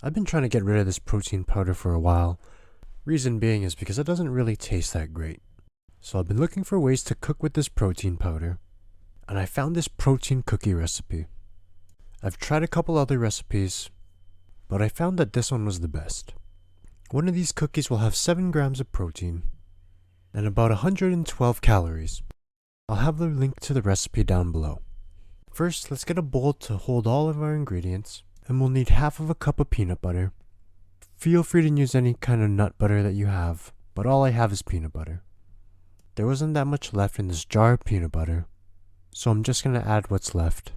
I've been trying to get rid of this protein powder for a while. Reason being is because it doesn't really taste that great. So I've been looking for ways to cook with this protein powder, and I found this protein cookie recipe. I've tried a couple other recipes, but I found that this one was the best. One of these cookies will have 7 grams of protein and about 112 calories. I'll have the link to the recipe down below. First, let's get a bowl to hold all of our ingredients, and we'll need half of a cup of peanut butter. Feel free to use any kind of nut butter that you have, but all I have is peanut butter. There wasn't that much left in this jar of peanut butter, so I'm just going to add what's left.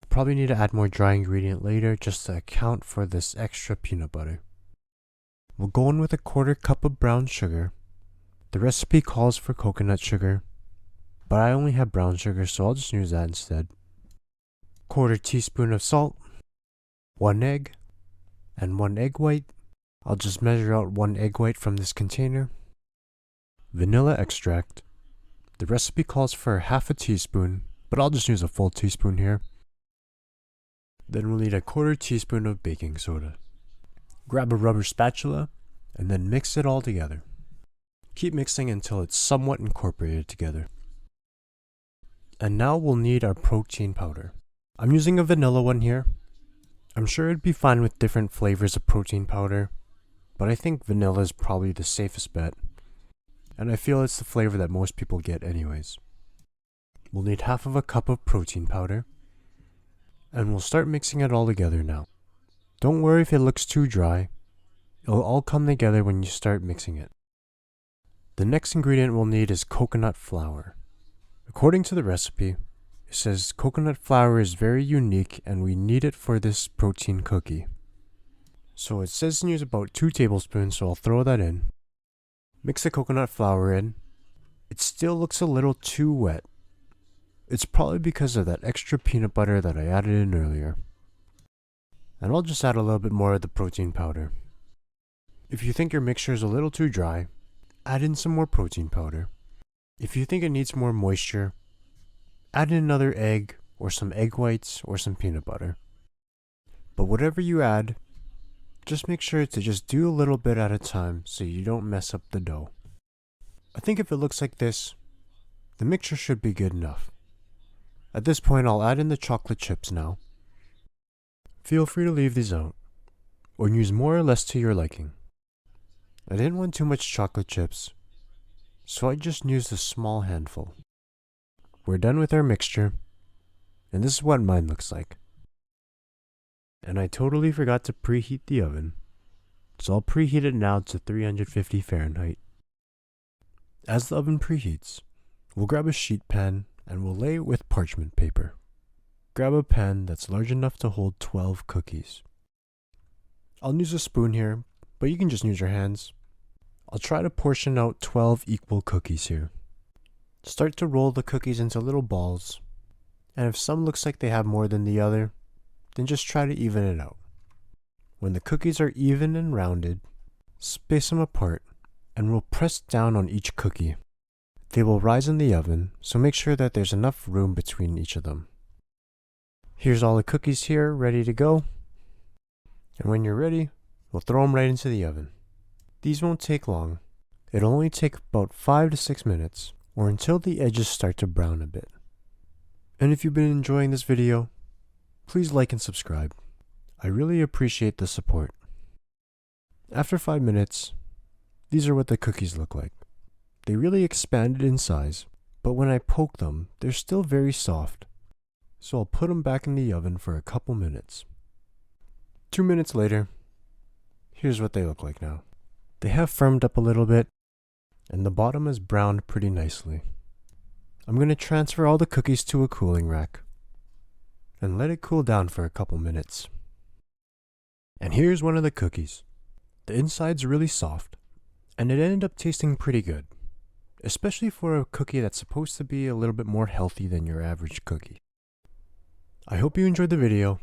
Probably need to add more dry ingredient later just to account for this extra peanut butter. We'll go in with a 1/4 cup of brown sugar. The recipe calls for coconut sugar, but I only have brown sugar, so I'll just use that instead. 1/4 teaspoon of salt, 1 egg, and 1 egg white. I'll just measure out 1 egg white from this container. Vanilla extract. The recipe calls for 1/2 teaspoon, but I'll just use a full teaspoon here. Then we'll need a 1/4 teaspoon of baking soda. Grab a rubber spatula, and then mix it all together. Keep mixing until it's somewhat incorporated together. And now we'll need our protein powder. I'm using a vanilla one here. I'm sure it'd be fine with different flavors of protein powder, but I think vanilla is probably the safest bet. And I feel it's the flavor that most people get anyways. We'll need 1/2 cup of protein powder, and we'll start mixing it all together now. Don't worry if it looks too dry. It'll all come together when you start mixing it. The next ingredient we'll need is coconut flour. According to the recipe, it says coconut flour is very unique and we need it for this protein cookie. So it says to use about 2 tablespoons, so I'll throw that in. Mix the coconut flour in. It still looks a little too wet. It's probably because of that extra peanut butter that I added in earlier. And I'll just add a little bit more of the protein powder. If you think your mixture is a little too dry, add in some more protein powder. If you think it needs more moisture, add in another egg or some egg whites or some peanut butter. But whatever you add, just make sure to just do a little bit at a time so you don't mess up the dough. I think if it looks like this, the mixture should be good enough. At this point, I'll add in the chocolate chips now. Feel free to leave these out, or use more or less to your liking. I didn't want too much chocolate chips, so I just used a small handful. We're done with our mixture, and this is what mine looks like. And I totally forgot to preheat the oven, so I'll preheat it now to 350 Fahrenheit. As the oven preheats, we'll grab a sheet pan and we'll lay it with parchment paper. Grab a pan that's large enough to hold 12 cookies. I'll use a spoon here, but you can just use your hands. I'll try to portion out 12 equal cookies here. Start to roll the cookies into little balls, and if some looks like they have more than the other, then just try to even it out. When the cookies are even and rounded, space them apart, and we'll press down on each cookie. They will rise in the oven, so make sure that there's enough room between each of them. Here's all the cookies here, ready to go. And when you're ready, we'll throw them right into the oven. These won't take long. It'll only take about 5 to 6 minutes, or until the edges start to brown a bit. And if you've been enjoying this video, please like and subscribe. I really appreciate the support. After 5 minutes, these are what the cookies look like. They really expanded in size, but when I poke them, they're still very soft. So I'll put them back in the oven for a couple minutes. 2 minutes later, here's what they look like now. They have firmed up a little bit, and the bottom is browned pretty nicely. I'm going to transfer all the cookies to a cooling rack and let it cool down for a couple minutes. And here's one of the cookies. The inside's really soft, and it ended up tasting pretty good, especially for a cookie that's supposed to be a little bit more healthy than your average cookie. I hope you enjoyed the video.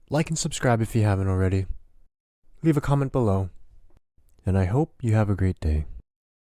Like and subscribe if you haven't already. Leave a comment below, and I hope you have a great day.